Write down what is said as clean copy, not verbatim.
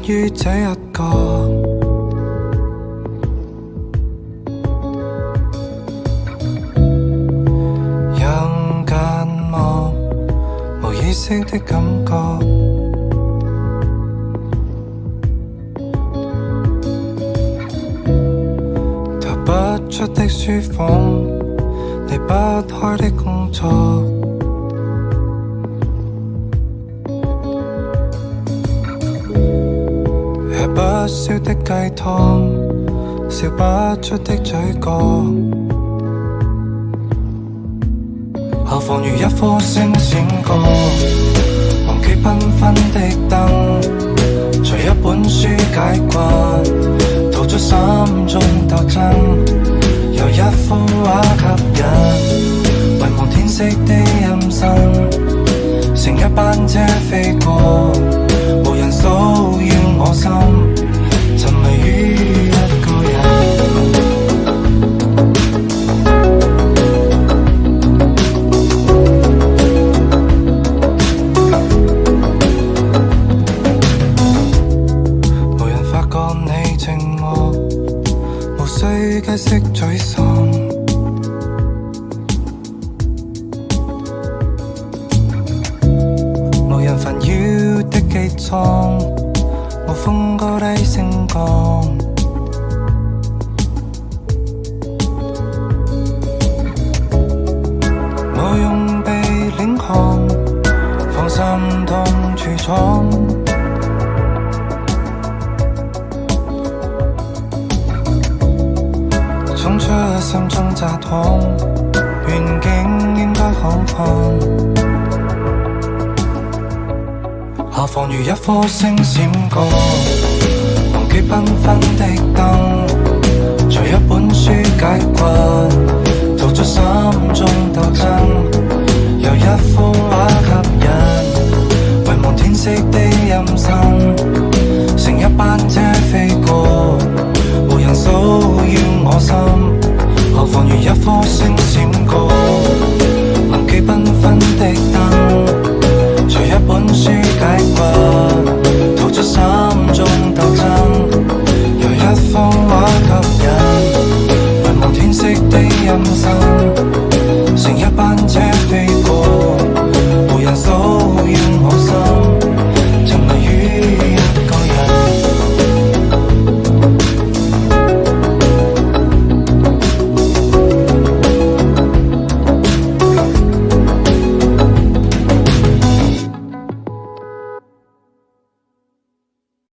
於這一個。人間夢，無意識的感覺，逃不出的書房，離不開的工作。吃不消的雞湯，笑不出的嘴角，何妨如一顆星閃過，忘記繽紛的燈，隨一本書解困，逃出心中鬥爭，由一幅畫吸引，遺忘天色的陰森，乘一班車飛過，無人騷擾我心，沉迷於一個人。無人發覺你寂寞，無需解釋沮喪，無人煩擾的機艙，無風高低升降，無用被領航，放心同處闖，衝出心中窄巷，遠景應該好看，何妨如一顆星閃過，忘記繽紛的燈，隨一本書解困，逃出心中鬥爭，由一幅畫吸引，遺忘天色的陰森，乘一班車飛過，無人騷擾我心，何妨如一顆星閃過，忘記繽紛的燈，隨一本書解困。